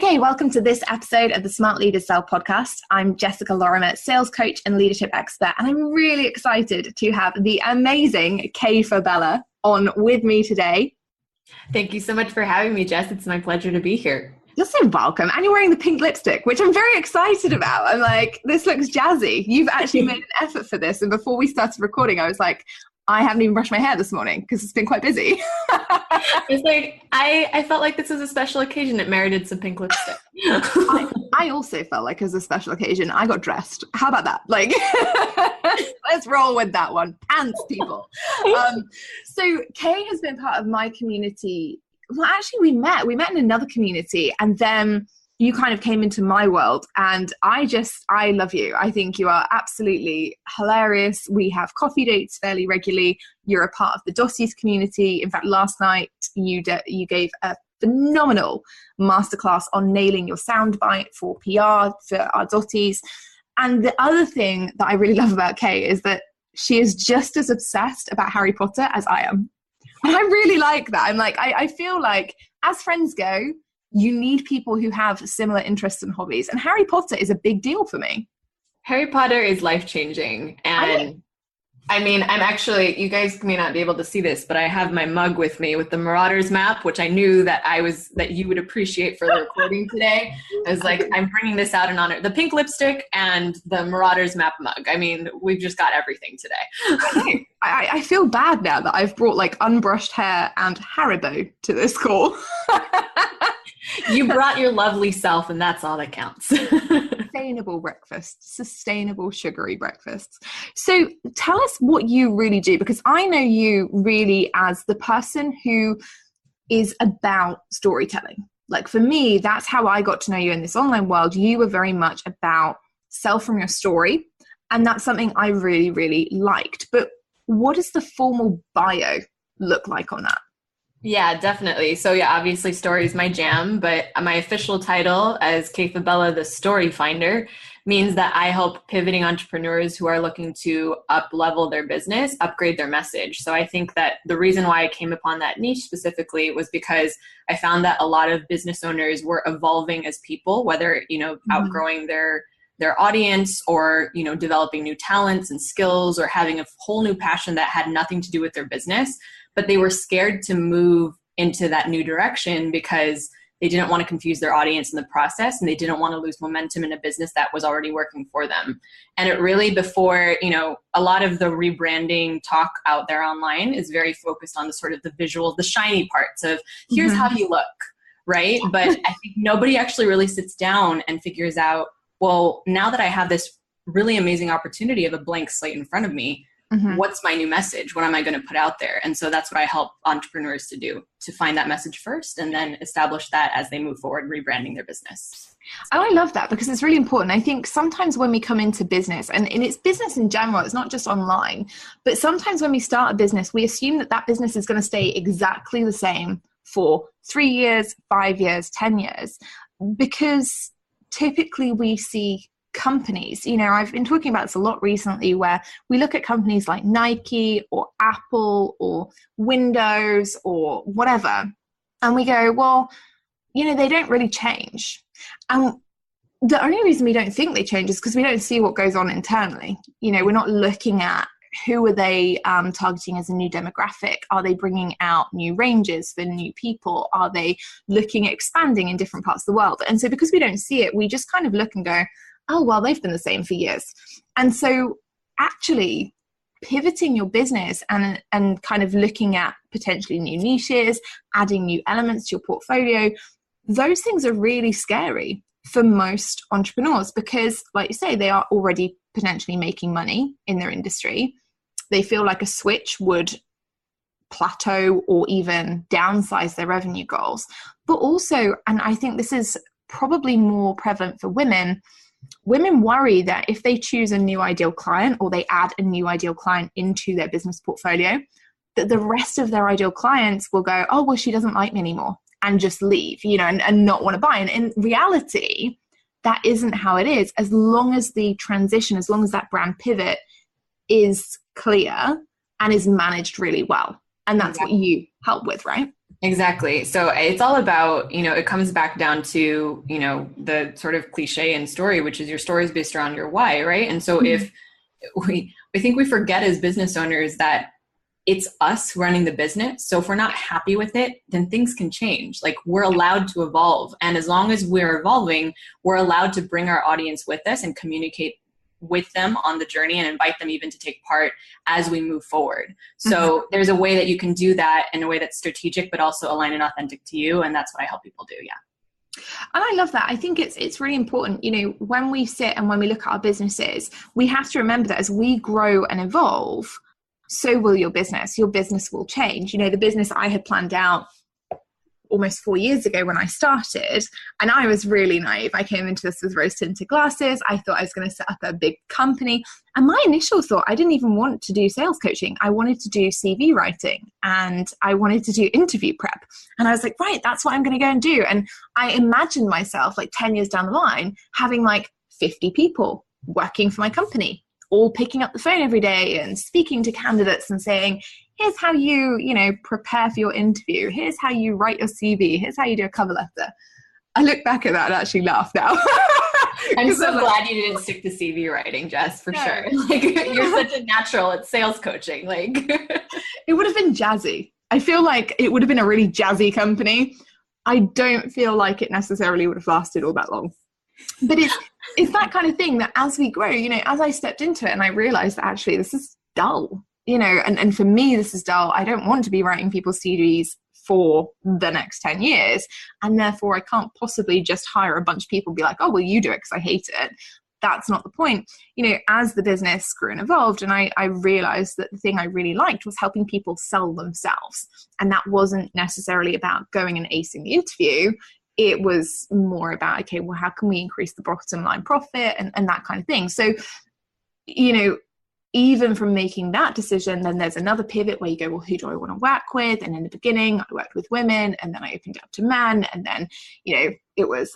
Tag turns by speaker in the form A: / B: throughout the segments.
A: Hey, welcome to this episode of the Smart Leaders Sell podcast. I'm Jessica Lorimer, sales coach and leadership expert, and I'm really excited to have the amazing Kay Fabella on with me today.
B: Thank you so much for having me, Jess. It's my pleasure to be here.
A: You're so welcome. And you're wearing the pink lipstick, which I'm very excited about. I'm like, this looks jazzy. You've actually made an effort for this. And before we started recording, I was like, I haven't even brushed my hair this morning because it's been quite busy.
B: It's like, I felt like this was a special occasion. It merited some pink lipstick.
A: I also felt like it was a special occasion. I got dressed. How about that? Like, let's roll with that one. Pants, people. So Kay has been part of my community. Well, actually, we met in another community, and then you kind of came into my world, and I love you. I think you are absolutely hilarious. We have coffee dates fairly regularly. You're a part of the Dossiers community. In fact, last night you gave a phenomenal masterclass on nailing your soundbite for PR for our Dossiers. And the other thing that I really love about Kay is that she is just as obsessed about Harry Potter as I am. And I really like that. I'm like, I feel like as friends go, you need people who have similar interests and hobbies. And Harry Potter is a big deal for me. Harry
B: Potter is life-changing. And I mean, I'm actually, you guys may not be able to see this, but I have my mug with me with the Marauders map, which I knew that you would appreciate for the recording today. I was like, I'm bringing this out in honor. The pink lipstick and the Marauders map mug. I mean, we've just got everything today.
A: I feel bad now that I've brought like unbrushed hair and Haribo to this call.
B: You brought your lovely self, and that's all that counts.
A: Sustainable breakfast, sustainable sugary breakfasts. So tell us what you really do, because I know you really as the person who is about storytelling. Like for me, that's how I got to know you in this online world. You were very much about sell from your story. And that's something I really, really liked. But what does the formal bio look like on that?
B: Yeah, definitely. So yeah, obviously story is my jam, but my official title as Kay Fabella, the Story Finder, means that I help pivoting entrepreneurs who are looking to up-level their business, upgrade their message. So I think that the reason why I came upon that niche specifically was because I found that a lot of business owners were evolving as people, whether, outgrowing their audience or, developing new talents and skills or having a whole new passion that had nothing to do with their business. But they were scared to move into that new direction because they didn't want to confuse their audience in the process, and they didn't want to lose momentum in a business that was already working for them. And it really, before, a lot of the rebranding talk out there online is very focused on the sort of the visuals, the shiny parts of here's how you look, right? But I think nobody actually really sits down and figures out, well, now that I have this really amazing opportunity of a blank slate in front of me, what's my new message? What am I going to put out there? And so that's what I help entrepreneurs to do, to find that message first and then establish that as they move forward, rebranding their business.
A: Oh, I love that because it's really important. I think sometimes when we come into business, and it's business in general, it's not just online, but sometimes when we start a business, we assume that business is going to stay exactly the same for 3 years, 5 years, 10 years, because typically we see companies, I've been talking about this a lot recently, where we look at companies like Nike or Apple or Windows or whatever, and we go, well, they don't really change. And the only reason we don't think they change is because we don't see what goes on internally. We're not looking at who are they targeting as a new demographic? Are they bringing out new ranges for new people? Are they looking at expanding in different parts of the world? And so because we don't see it, we just kind of look and go, oh, well, they've been the same for years. And so actually pivoting your business and kind of looking at potentially new niches, adding new elements to your portfolio, those things are really scary for most entrepreneurs because, like you say, they are already potentially making money in their industry. They feel like a switch would plateau or even downsize their revenue goals. But also, and I think this is probably more prevalent for women worry that if they choose a new ideal client or they add a new ideal client into their business portfolio, that the rest of their ideal clients will go, oh, well, she doesn't like me anymore, and just leave, and not want to buy. And in reality, that isn't how it is. As long as the transition, as long as that brand pivot is clear and is managed really well. And that's what you help with, right?
B: Exactly. So it's all about, it comes back down to, the sort of cliche in story, which is your story is based around your why, right? And so if I think we forget as business owners that it's us running the business. So if we're not happy with it, then things can change. Like, we're allowed to evolve. And as long as we're evolving, we're allowed to bring our audience with us and communicate with them on the journey and invite them even to take part as we move forward. So there's a way that you can do that in a way that's strategic, but also aligned and authentic to you. And that's what I help people do. Yeah.
A: And I love that. I think it's really important, when we sit and when we look at our businesses, we have to remember that as we grow and evolve, so will your business. Your business will change. The business I had planned out almost 4 years ago when I started, and I was really naive. I came into this with rose tinted glasses. I thought I was going to set up a big company. And my initial thought, I didn't even want to do sales coaching. I wanted to do CV writing and I wanted to do interview prep. And I was like, right, that's what I'm going to go and do. And I imagined myself like 10 years down the line, having like 50 people working for my company, all picking up the phone every day and speaking to candidates and saying, here's how you, prepare for your interview. Here's how you write your CV. Here's how you do a cover letter. I look back at that and actually laugh now.
B: I'm so glad you didn't stick to CV writing, Jess, for sure. Like, you're such a natural at sales coaching. Like,
A: it would have been jazzy. I feel like it would have been a really jazzy company. I don't feel like it necessarily would have lasted all that long. But it's that kind of thing that as we grow, as I stepped into it and I realized that actually this is dull, and for me, this is dull. I don't want to be writing people's CVs for the next 10 years. And therefore I can't possibly just hire a bunch of people and be like, oh, well, you do it because I hate it. That's not the point. As the business grew and evolved, and I realized that the thing I really liked was helping people sell themselves. And that wasn't necessarily about going and acing the interview. It was more about, okay, well, how can we increase the bottom line profit and that kind of thing. So, even from making that decision, then there's another pivot where you go, well, who do I want to work with? And in the beginning, I worked with women, and then I opened it up to men. And then,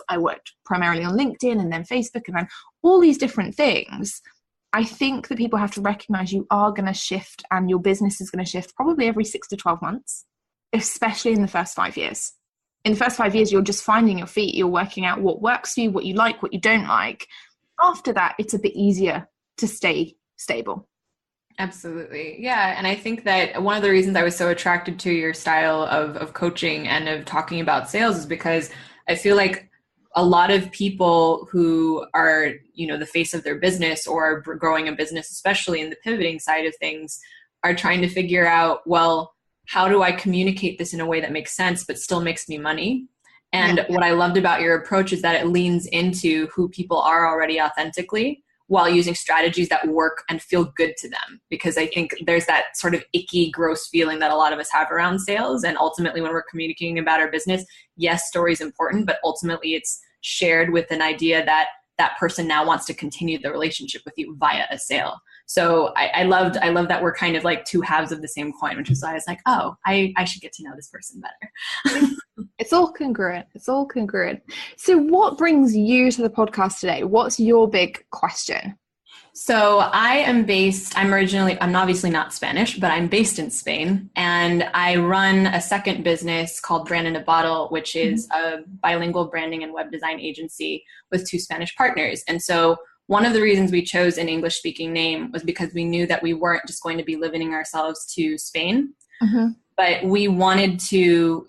A: I worked primarily on LinkedIn and then Facebook and then all these different things. I think that people have to recognize you are going to shift and your business is going to shift probably every 6 to 12 months, especially in the first 5 years. In the first 5 years, you're just finding your feet. You're working out what works for you, what you like, what you don't like. After that, it's a bit easier to stay stable.
B: Absolutely. Yeah. And I think that one of the reasons I was so attracted to your style of coaching and of talking about sales is because I feel like a lot of people who are, the face of their business or are growing a business, especially in the pivoting side of things, are trying to figure out, well, how do I communicate this in a way that makes sense, but still makes me money? And what I loved about your approach is that it leans into who people are already authentically, while using strategies that work and feel good to them. Because I think there's that sort of icky, gross feeling that a lot of us have around sales. And ultimately, when we're communicating about our business, yes, story is important, but ultimately it's shared with an idea that that person now wants to continue the relationship with you via a sale. So I love that we're kind of like two halves of the same coin, which is why I was like, oh, I should get to know this person better.
A: It's all congruent. So what brings you to the podcast today? What's your big question?
B: So I'm obviously not Spanish, but I'm based in Spain, and I run a second business called Brand in a Bottle, which is a bilingual branding and web design agency with 2 Spanish partners. And so one of the reasons we chose an English speaking name was because we knew that we weren't just going to be limiting ourselves to Spain, but we wanted to,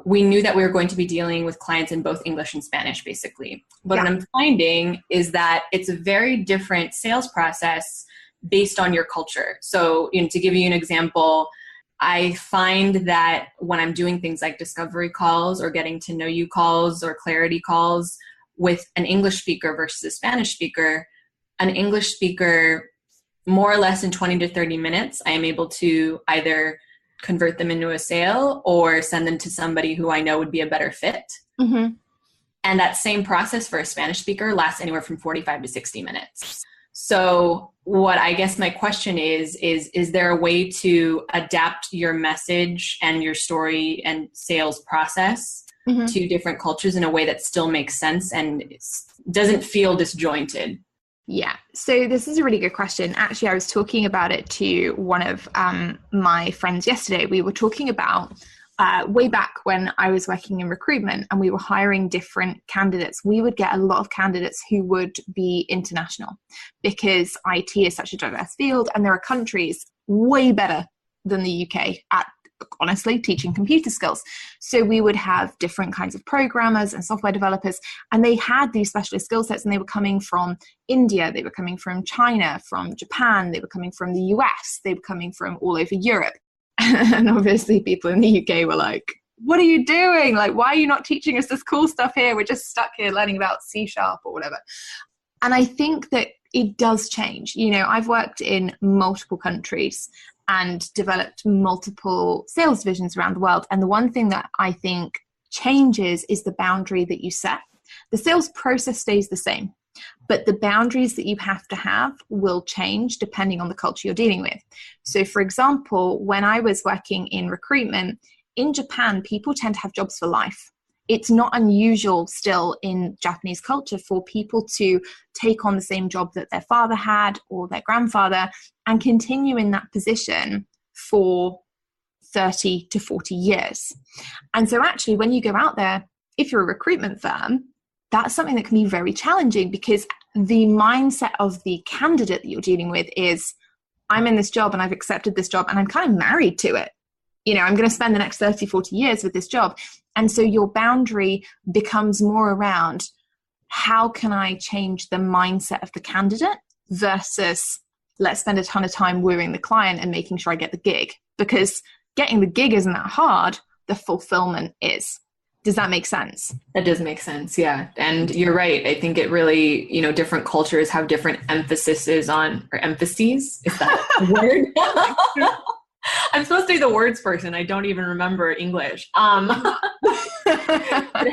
B: we knew that we were going to be dealing with clients in both English and Spanish, basically. But what I'm finding is that it's a very different sales process based on your culture. So, to give you an example, I find that when I'm doing things like discovery calls or getting to know you calls or clarity calls with an English speaker versus a Spanish speaker, an English speaker, more or less in 20 to 30 minutes, I am able to either convert them into a sale or send them to somebody who I know would be a better fit. And that same process for a Spanish speaker lasts anywhere from 45 to 60 minutes. So what I guess my question is there a way to adapt your message and your story and sales process to different cultures in a way that still makes sense and doesn't feel disjointed?
A: Yeah. So this is a really good question. Actually, I was talking about it to one of my friends yesterday. We were talking about Way back when I was working in recruitment and we were hiring different candidates, we would get a lot of candidates who would be international because IT is such a diverse field, and there are countries way better than the UK at, honestly, teaching computer skills. So we would have different kinds of programmers and software developers, and they had these specialist skill sets, and they were coming from India, they were coming from China, from Japan, they were coming from the US, they were coming from all over Europe. And obviously people in the UK were like, what are you doing? Like, why are you not teaching us this cool stuff here? We're just stuck here learning about C# or whatever. And I think that it does change. You know, I've worked in multiple countries and developed multiple sales divisions around the world. And the one thing that I think changes is the boundary that you set. The sales process stays the same, but the boundaries that you have to have will change depending on the culture you're dealing with. So for example, when I was working in recruitment in Japan, people tend to have jobs for life. It's not unusual still in Japanese culture for people to take on the same job that their father had or their grandfather and continue in that position for 30 to 40 years. And so actually, when you go out there, if you're a recruitment firm, that's something that can be very challenging because the mindset of the candidate that you're dealing with is, I'm in this job and I've accepted this job and I'm kind of married to it. You know, I'm going to spend the next 30, 40 years with this job. And so your boundary becomes more around, how can I change the mindset of the candidate versus let's spend a ton of time wooing the client and making sure I get the gig. Because getting the gig isn't that hard. The fulfillment is. Does that make sense?
B: That does make sense. Yeah. And you're right. I think it really, you know, different cultures have different emphases on, or emphases. Is that a word? I'm supposed to be the words person. I don't even remember English. It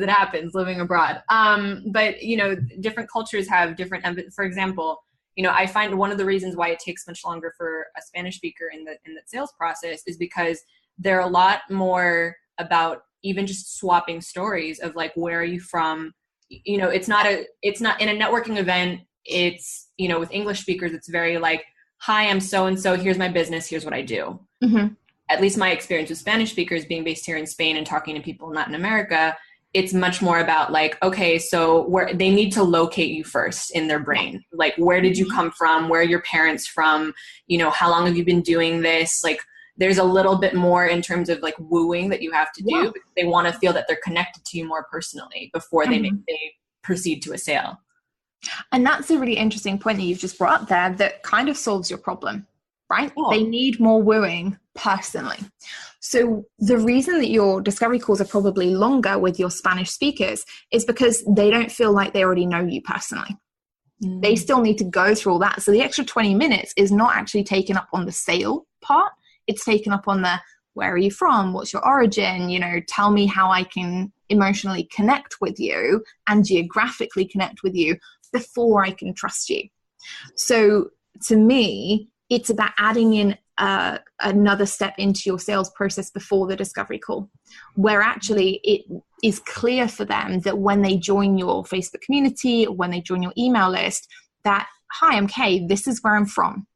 B: happens living abroad. But, you know, different cultures have different, for example, you know, I find one of the reasons why it takes much longer for a Spanish speaker in the sales process is because they're a lot more about even just swapping stories of like, where are you from? You know, it's not in a networking event. It's, you know, with English speakers, it's very like, hi, I'm so-and-so, here's my business, here's what I do. Mm-hmm. At least my experience with Spanish speakers being based here in Spain and talking to people in Latin America, it's much more about like, okay, so where they need to locate you first in their brain. Like, where did you come from? Where are your parents from? You know, how long have you been doing this? Like, there's a little bit more in terms of like wooing that you have to do. Because they want to feel that they're connected to you more personally before they proceed to a sale.
A: And that's a really interesting point that you've just brought up there that kind of solves your problem, right? Oh. They need more wooing personally. So the reason that your discovery calls are probably longer with your Spanish speakers is because they don't feel like they already know you personally. Mm. They still need to go through all that. So the extra 20 minutes is not actually taken up on the sale part. It's taken up on the, where are you from? What's your origin? You know, tell me how I can emotionally connect with you and geographically connect with you before I can trust you. So to me, it's about adding in another step into your sales process before the discovery call, where actually it is clear for them that when they join your Facebook community, when they join your email list, that, hi, I'm Kay, this is where I'm from.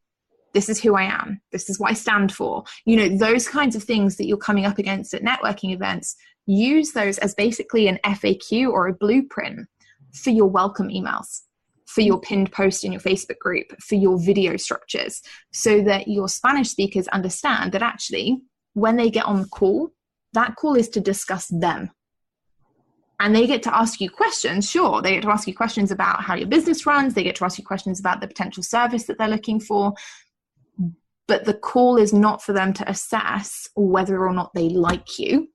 A: This is who I am. This is what I stand for. You know, those kinds of things that you're coming up against at networking events, use those as basically an FAQ or a blueprint for your welcome emails, for your pinned post in your Facebook group, for your video structures, so that your Spanish speakers understand that actually when they get on the call, that call is to discuss them. And they get to ask you questions, sure. They get to ask you questions about how your business runs. They get to ask you questions about the potential service that they're looking for. But the call is not for them to assess whether or not they like you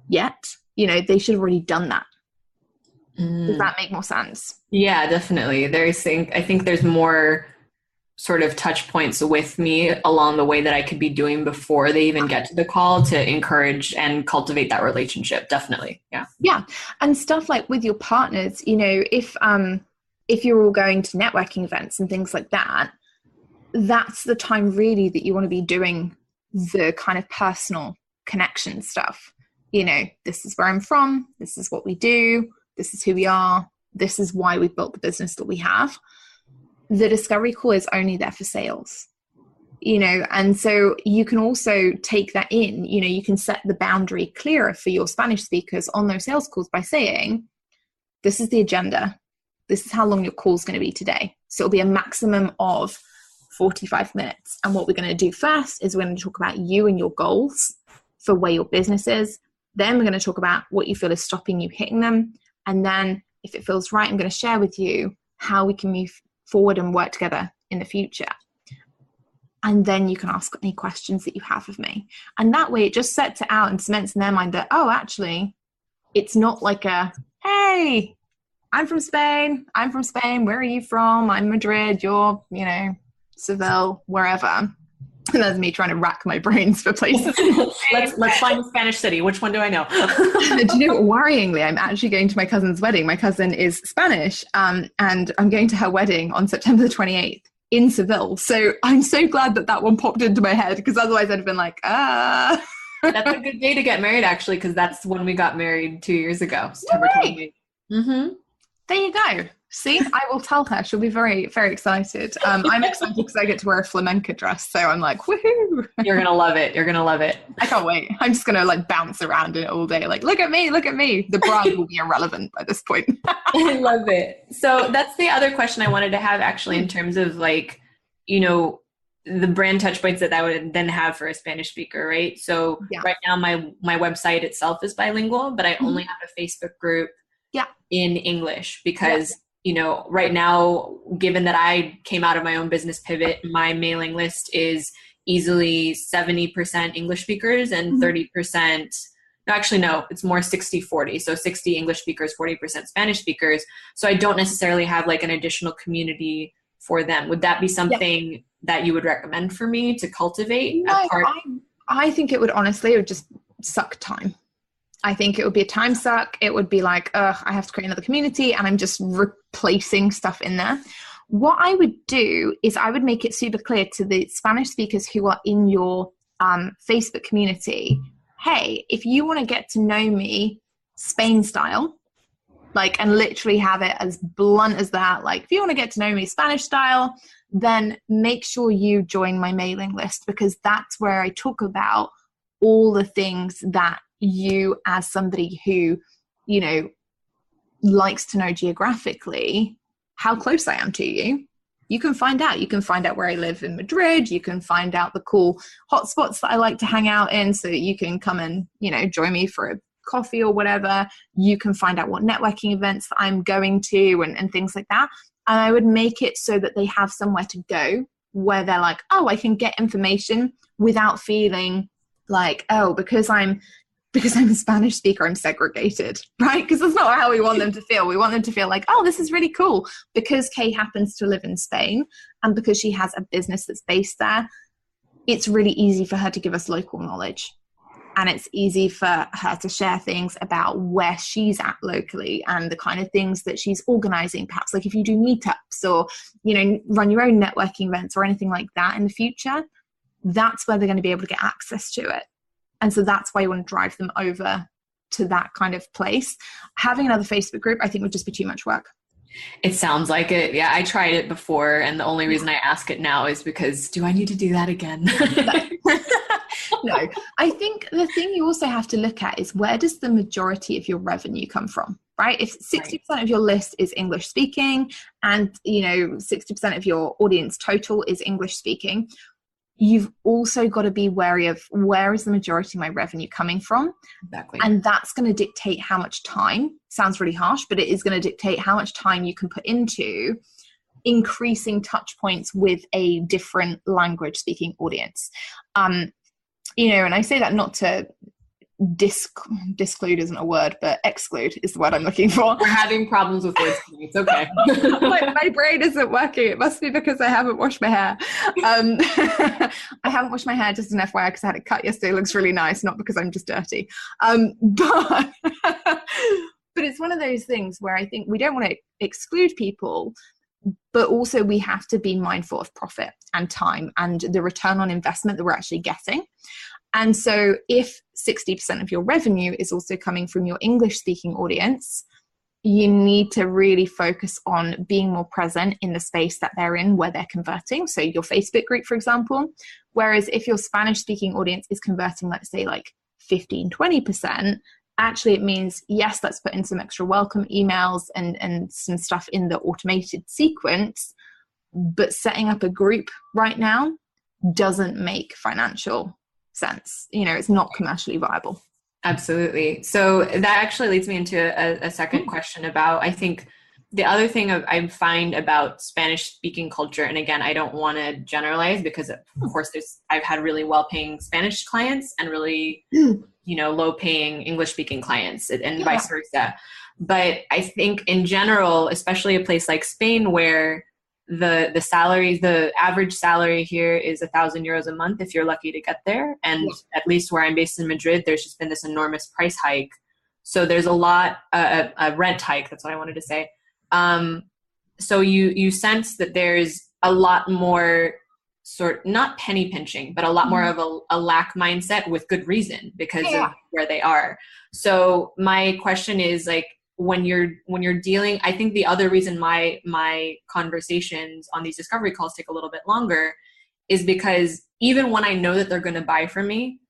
A: yet. You know, they should have already done that. Does that make more sense?
B: Yeah, definitely. I think there's more sort of touch points with me along the way that I could be doing before they even get to the call to encourage and cultivate that relationship. Definitely. Yeah.
A: Yeah. And stuff like with your partners, you know, if you're all going to networking events and things like that, that's the time really that you want to be doing the kind of personal connection stuff. You know, this is where I'm from. This is what we do. This is who we are. This is why we've built the business that we have. The discovery call is only there for sales. And so you can also take that in, you can set the boundary clearer for your Spanish speakers on those sales calls by saying, this is the agenda. This is how long your call is going to be today. So it'll be a maximum of 45 minutes. And what we're going to do first is we're going to talk about you and your goals for where your business is. Then we're going to talk about what you feel is stopping you hitting them. And then if it feels right, I'm going to share with you how we can move forward and work together in the future. And then you can ask any questions that you have of me. And that way it just sets it out and cements in their mind that, oh, actually, it's not like a, hey, I'm from Spain. Where are you from? I'm Madrid. You're, Seville, wherever. And that's me trying to rack my brains for places.
B: Let's find a Spanish city. Which one do I know?
A: Do you know what? Worryingly, I'm actually going to my cousin's wedding. My cousin is Spanish, and I'm going to her wedding on September the 28th in Seville. So I'm so glad that one popped into my head, because otherwise I'd have been like,
B: That's a good day to get married, actually, because that's when we got married 2 years ago, September 28th. Mm-hmm.
A: There you go. See, I will tell her. She'll be very, very excited. I'm excited because I get to wear a flamenco dress. So I'm like, woohoo.
B: You're going to love it. I
A: can't wait. I'm just going to bounce around in it all day. Like, look at me. The bride will be irrelevant by this point.
B: I love it. So that's the other question I wanted to have, actually, in terms of the brand touch points that I would then have for a Spanish speaker, right? So Right now my website itself is bilingual, but I only have a Facebook group in English because right now, given that I came out of my own business pivot, my mailing list is easily 70% English speakers and 30%, it's more 60-40. So 60 English speakers, 40% Spanish speakers. So I don't necessarily have an additional community for them. Would that be something that you would recommend for me to cultivate?
A: I think it would just suck time. I think it would be a time suck. It would be like, I have to create another community and I'm just replacing stuff in there. What I would do is I would make it super clear to the Spanish speakers who are in your Facebook community, hey, if you want to get to know me Spain style, and literally have it as blunt as that, if you want to get to know me Spanish style, then make sure you join my mailing list, because that's where I talk about all the things that you, as somebody who, likes to know geographically how close I am to you, you can find out. You can find out where I live in Madrid. You can find out the cool hotspots that I like to hang out in, so that you can come and, join me for a coffee or whatever. You can find out what networking events that I'm going to and things like that. And I would make it so that they have somewhere to go where they're like, oh, I can get information without feeling like, oh, because I'm a Spanish speaker, I'm segregated, right? Because that's not how we want them to feel. We want them to feel like, oh, this is really cool. Because Kay happens to live in Spain and because she has a business that's based there, it's really easy for her to give us local knowledge. And it's easy for her to share things about where she's at locally and the kind of things that she's organizing, perhaps if you do meetups or, run your own networking events or anything like that in the future, that's where they're going to be able to get access to it. And so that's why you want to drive them over to that kind of place. Having another Facebook group, I think, would just be too much work.
B: It sounds like it. Yeah, I tried it before. And the only reason I ask it now is because, do I need to do that again?
A: No, I think the thing you also have to look at is, where does the majority of your revenue come from, right? If 60% of your list is English speaking and, 60% of your audience total is English speaking, you've also got to be wary of, where is the majority of my revenue coming from?
B: Exactly.
A: And that's going to dictate how much time, sounds really harsh, but it is going to dictate how much time you can put into increasing touch points with a different language speaking audience. And I say that not to disclude isn't a word, but exclude is the word I'm looking for.
B: We're having problems with words today. It's okay.
A: my brain isn't working. It must be because I haven't washed my hair. I haven't washed my hair, just an FYI, because I had it cut yesterday. It looks really nice, not because I'm just dirty. But it's one of those things where I think we don't want to exclude people, but also we have to be mindful of profit and time and the return on investment that we're actually getting. And so if 60% of your revenue is also coming from your English speaking audience, you need to really focus on being more present in the space that they're in where they're converting. So your Facebook group, for example, whereas if your Spanish speaking audience is converting, let's say like 15-20%, actually it means, yes, let's put in some extra welcome emails and some stuff in the automated sequence, but setting up a group right now doesn't make financial sense. It's not commercially viable.
B: Absolutely. So that actually leads me into a second question about, I think the other thing I find about Spanish speaking culture, and again, I don't want to generalize because of course I've had really well-paying Spanish clients and really, low-paying English-speaking clients and vice versa. But I think in general, especially a place like Spain where the salaries, the average salary here is 1,000 euros a month if you're lucky to get there. And at least where I'm based in Madrid, there's just been this enormous price hike. So there's a lot, a rent hike, that's what I wanted to say. So you sense that there's a lot more not penny pinching, but a lot more of a lack mindset with good reason because of where they are. So my question is like, when you're dealing, I think the other reason my conversations on these discovery calls take a little bit longer is because even when I know that they're going to buy from me,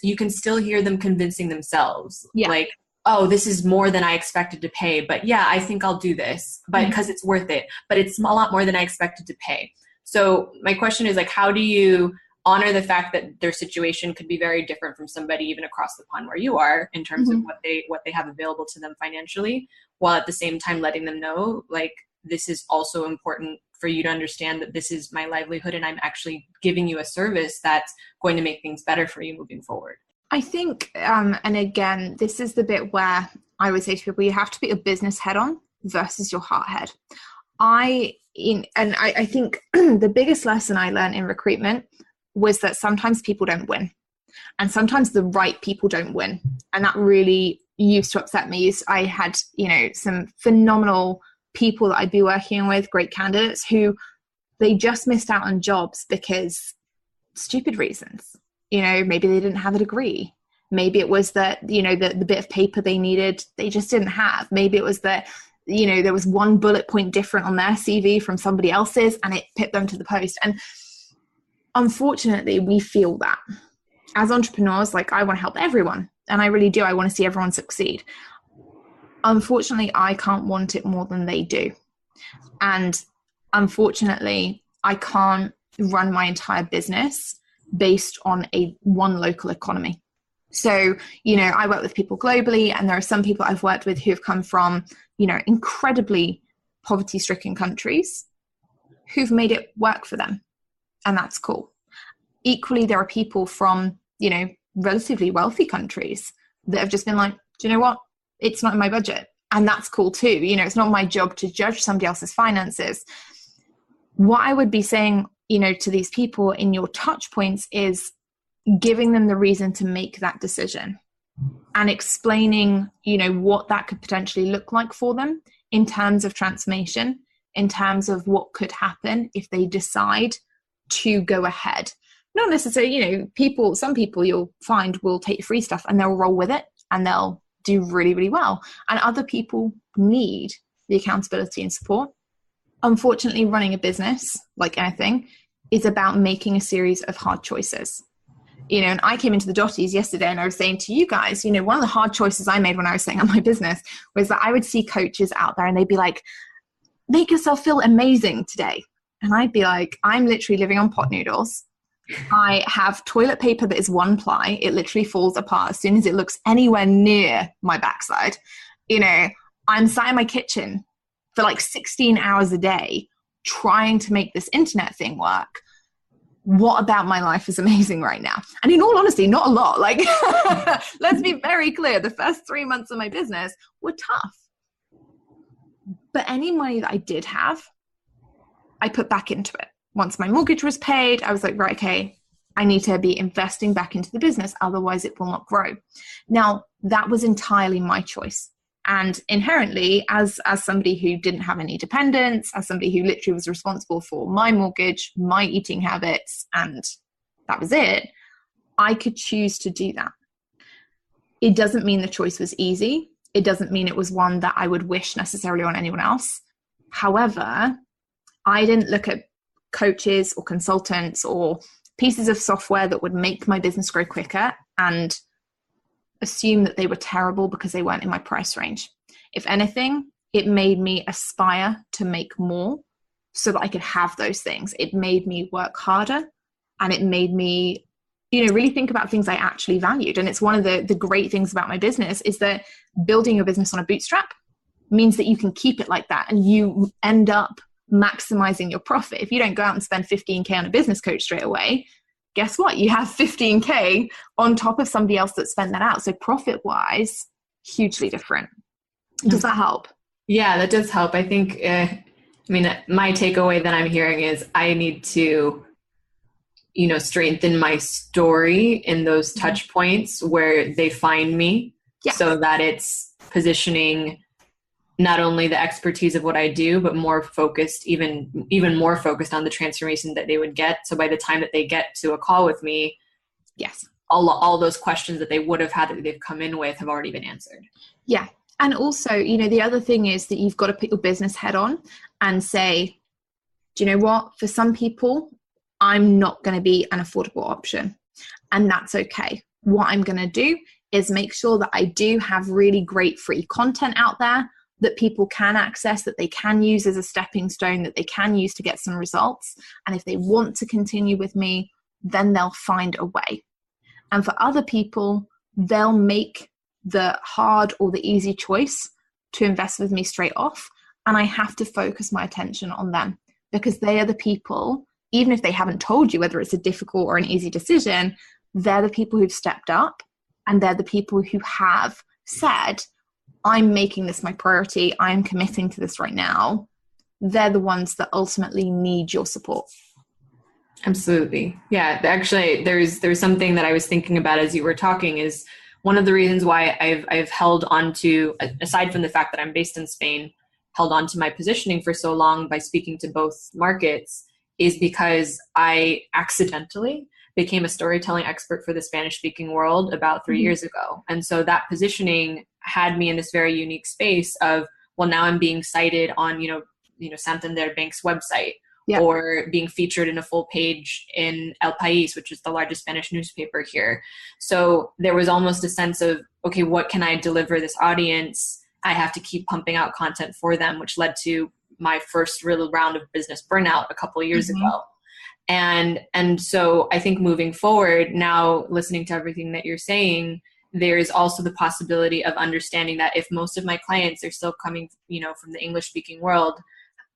B: you can still hear them convincing themselves. Like, oh, this is more than I expected to pay, but yeah, I think I'll do this, but because it's worth it, but it's a lot more than I expected to pay. So my question is like, how do you honor the fact that their situation could be very different from somebody even across the pond where you are in terms of what they have available to them financially, while at the same time letting them know, like, this is also important for you to understand that this is my livelihood and I'm actually giving you a service that's going to make things better for you moving forward.
A: I think, and again, this is the bit where I would say to people, you have to put your business head on versus your heart head. I think the biggest lesson I learned in recruitment was that sometimes people don't win, and sometimes the right people don't win. And that really used to upset me. I had, some phenomenal people that I'd be working with, great candidates who they just missed out on jobs because stupid reasons. Maybe they didn't have a degree. Maybe it was that, the bit of paper they needed, they just didn't have. Maybe it was that, there was one bullet point different on their CV from somebody else's and it pipped them to the post. And unfortunately, we feel that as entrepreneurs. Like, I want to help everyone, and I really do. I want to see everyone succeed. Unfortunately, I can't want it more than they do. And unfortunately, I can't run my entire business based on one local economy. So, I work with people globally, and there are some people I've worked with who have come from, incredibly poverty-stricken countries who've made it work for them. And that's cool. Equally, there are people from, relatively wealthy countries that have just been like, do you know what? It's not in my budget. And that's cool too. It's not my job to judge somebody else's finances. What I would be saying, to these people in your touch points is giving them the reason to make that decision and explaining, what that could potentially look like for them in terms of transformation, in terms of what could happen if they decide to go ahead. Not necessarily, some people you'll find will take free stuff and they'll roll with it and they'll do really, really well. And other people need the accountability and support. Unfortunately, running a business, like anything, is about making a series of hard choices. And I came into the Dotties yesterday and I was saying to you guys, one of the hard choices I made when I was setting up my business was that I would see coaches out there and they'd be like, make yourself feel amazing today. And I'd be like, I'm literally living on pot noodles. I have toilet paper that is one ply. It literally falls apart as soon as it looks anywhere near my backside. I'm sat in my kitchen for like 16 hours a day trying to make this internet thing work. What about my life is amazing right now? And in all honesty, not a lot. Like, let's be very clear. The first 3 months of my business were tough. But any money that I did have, I put back into it. Once my mortgage was paid, I was like, right, okay, I need to be investing back into the business. Otherwise, it will not grow. Now, that was entirely my choice. And inherently, as somebody who didn't have any dependents, as somebody who literally was responsible for my mortgage, my eating habits, and that was it, I could choose to do that. It doesn't mean the choice was easy. It doesn't mean it was one that I would wish necessarily on anyone else. However, I didn't look at coaches or consultants or pieces of software that would make my business grow quicker and assume that they were terrible because they weren't in my price range. If anything, it made me aspire to make more so that I could have those things. It made me work harder, and it made me, really think about things I actually valued. And it's one of the great things about my business is that building your business on a bootstrap means that you can keep it like that, and you end up maximizing your profit. If you don't go out and spend 15K on a business coach straight away, guess what? You have 15K on top of somebody else that spent that out. So profit wise, hugely different. Does that help?
B: Yeah, that does help. I think, my takeaway that I'm hearing is I need to, strengthen my story in those touch points where they find me, so that it's positioning not only the expertise of what I do, but more focused, even more focused on the transformation that they would get. So by the time that they get to a call with me,
A: yes,
B: all those questions that they would have had that they've come in with have already been answered.
A: Yeah. And also, the other thing is that you've got to put your business head on and say, do you know what? For some people, I'm not going to be an affordable option. And that's okay. What I'm going to do is make sure that I do have really great free content out there that people can access, that they can use as a stepping stone, that they can use to get some results. And if they want to continue with me, then they'll find a way. And for other people, they'll make the hard or the easy choice to invest with me straight off. And I have to focus my attention on them, because they are the people, even if they haven't told you whether it's a difficult or an easy decision, they're the people who've stepped up, and they're the people who have said, I'm making this my priority. I'm committing to this right now. They're the ones that ultimately need your support.
B: Absolutely. Yeah. Actually, there's something that I was thinking about as you were talking is one of the reasons why I've held on to, aside from the fact that I'm based in Spain, held on to my positioning for so long by speaking to both markets, is because I accidentally became a storytelling expert for the Spanish speaking world about 3 years ago. And so that positioning had me in this very unique space of, well, now I'm being cited on, Santander Bank's website, or being featured in a full page in El País, which is the largest Spanish newspaper here. So there was almost a sense of, okay, what can I deliver this audience? I have to keep pumping out content for them, which led to my first real round of business burnout a couple of years ago. And so I think moving forward, now listening to everything that you're saying, there is also the possibility of understanding that if most of my clients are still coming, from the English speaking world,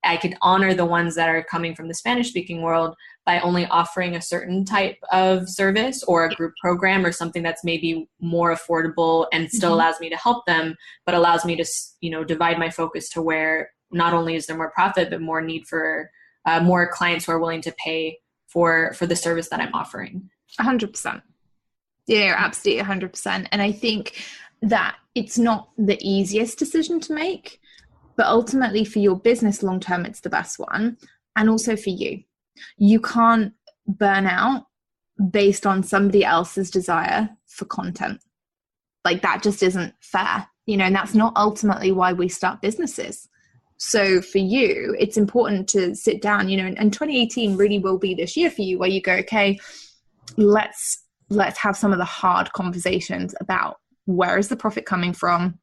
B: I could honor the ones that are coming from the Spanish speaking world by only offering a certain type of service or a group program or something that's maybe more affordable and still allows me to help them, but allows me to, divide my focus to where not only is there more profit, but more need for more clients who are willing to pay for the service that I'm offering.
A: 100%. Yeah, absolutely 100%. And I think that it's not the easiest decision to make, but ultimately for your business long-term, it's the best one. And also for you. You can't burn out based on somebody else's desire for content. Like that just isn't fair, and that's not ultimately why we start businesses. So for you, it's important to sit down, and 2018 really will be this year for you where you go, okay, let's have some of the hard conversations about where is the profit coming from?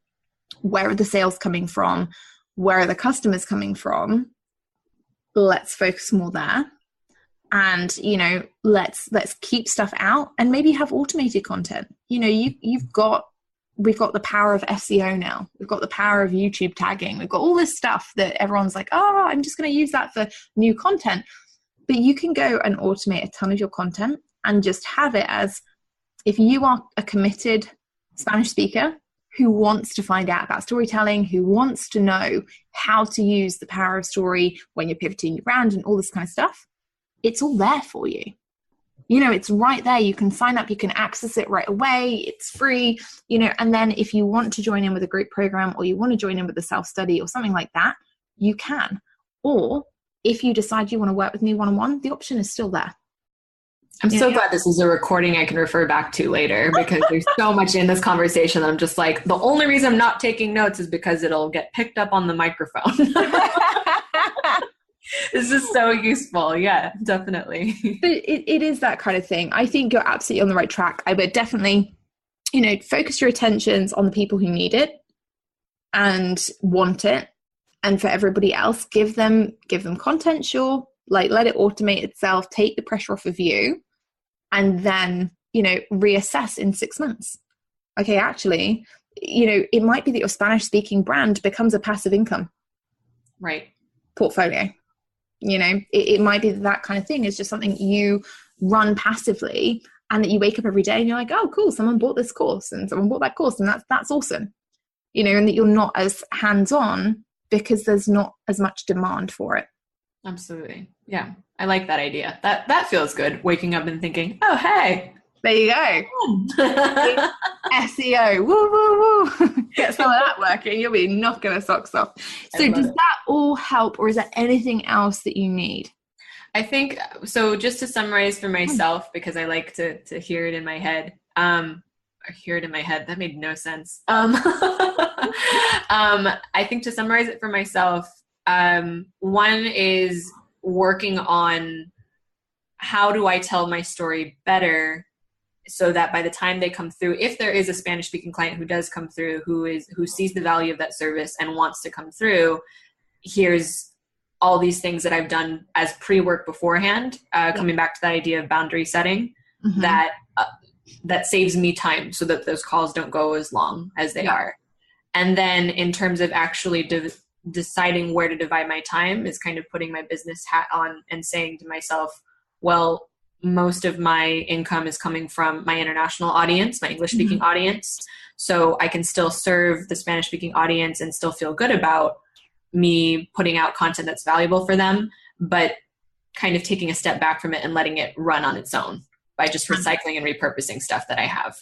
A: Where are the sales coming from? Where are the customers coming from? Let's focus more there. And, let's keep stuff out and maybe have automated content. We've got the power of SEO now. We've got the power of YouTube tagging. We've got all this stuff that everyone's like, oh, I'm just going to use that for new content. But you can go and automate a ton of your content and just have it as, if you are a committed Spanish speaker who wants to find out about storytelling, who wants to know how to use the power of story when you're pivoting your brand and all this kind of stuff, it's all there for you. It's right there. You can sign up, you can access it right away. It's free, and then if you want to join in with a group program or you want to join in with a self-study or something like that, you can. Or if you decide you want to work with me one-on-one, the option is still there.
B: I'm so glad this is a recording I can refer back to later, because there's so much in this conversation that I'm just like, the only reason I'm not taking notes is because it'll get picked up on the microphone. This is so useful. Yeah, definitely.
A: But it is that kind of thing. I think you're absolutely on the right track. I would definitely, focus your attentions on the people who need it and want it. And for everybody else, give them content, sure. Like, let it automate itself, take the pressure off of you. And then, reassess in 6 months. Okay, actually, it might be that your Spanish speaking brand becomes a passive income portfolio. It might be that kind of thing is just something you run passively, and that you wake up every day and you're like, oh, cool, someone bought this course and someone bought that course, and that's awesome. And that you're not as hands-on because there's not as much demand for it.
B: Absolutely. Yeah. I like that idea. That feels good. Waking up and thinking, oh, hey.
A: There you go. SEO. Woo, woo, woo. Get some of that working. You'll be knocking the socks off. So does that all help, or is there anything else that you need?
B: I think, so just to summarize for myself, because I like to hear it in my head. That made no sense. I think to summarize it for myself, one is working on how do I tell my story better, so that by the time they come through, if there is a Spanish speaking client who does come through, who sees the value of that service and wants to come through, here's all these things that I've done as pre-work beforehand, coming back to that idea of boundary setting, that saves me time so that those calls don't go as long as they are. And then in terms of actually deciding where to divide my time is kind of putting my business hat on and saying to myself, well, most of my income is coming from my international audience, my English speaking audience. So I can still serve the Spanish speaking audience and still feel good about me putting out content that's valuable for them, but kind of taking a step back from it and letting it run on its own by just recycling and repurposing stuff that I have.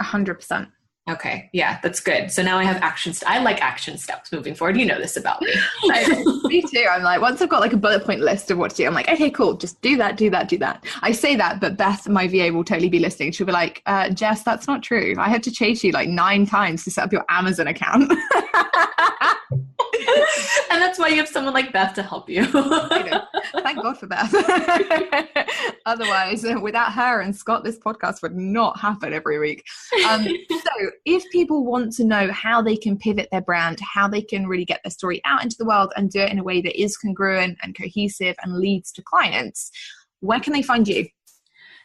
A: 100%.
B: Okay. Yeah, that's good. So now I have I like action steps moving forward. You know this about me.
A: Me too. I'm like, once I've got like a bullet point list of what to do, I'm like, okay, cool. Just do that, do that, do that. I say that, but Beth, my VA, will totally be listening. She'll be like, Jess, that's not true. I had to chase you like 9 times to set up your Amazon account.
B: And that's why you have someone like Beth to help you.
A: Thank God for Beth. Otherwise, without her and Scott, this podcast would not happen every week. So if people want to know how they can pivot their brand, how they can really get their story out into the world and do it in a way that is congruent and cohesive and leads to clients, where can they find you?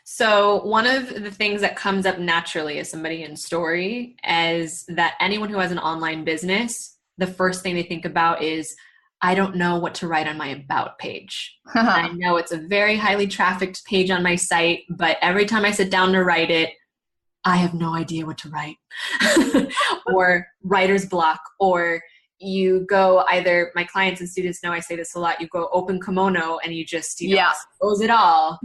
B: So one of the things that comes up naturally as somebody in story is that anyone who has an online business, the first thing they think about is, I don't know what to write on my about page. I know it's a very highly trafficked page on my site, but every time I sit down to write it, I have no idea what to write. Or writer's block, or you go either, my clients and students know I say this a lot, you go open kimono and you just, expose it all.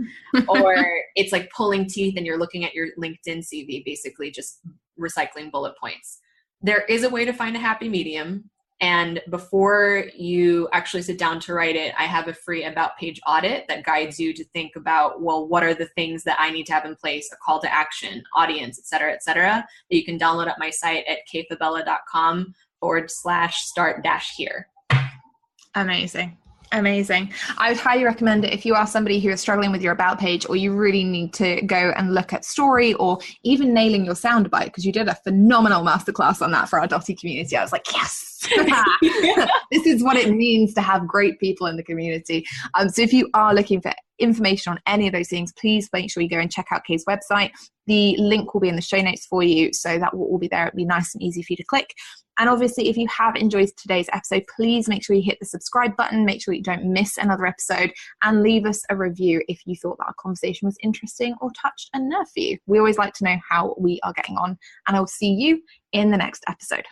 B: Or it's like pulling teeth and you're looking at your LinkedIn CV, basically just recycling bullet points. There is a way to find a happy medium. And before you actually sit down to write it, I have a free about page audit that guides you to think about, well, what are the things that I need to have in place, a call to action, audience, et cetera, that you can download at my site at kfabella.com/start-here.
A: Amazing. I would highly recommend it if you are somebody who is struggling with your about page, or you really need to go and look at story, or even nailing your soundbite, because you did a phenomenal masterclass on that for our Dottie community. I was like, yes, this is what it means to have great people in the community. So if you are looking for information on any of those things, please make sure you go and check out Kay's website. The link will be in the show notes for you, so that will all be there. It'll be nice and easy for you to click. And obviously, if you have enjoyed today's episode, please make sure you hit the subscribe button, make sure you don't miss another episode, and leave us a review if you thought that our conversation was interesting or touched a nerve for you. We always like to know how we are getting on, and I will see you in the next episode.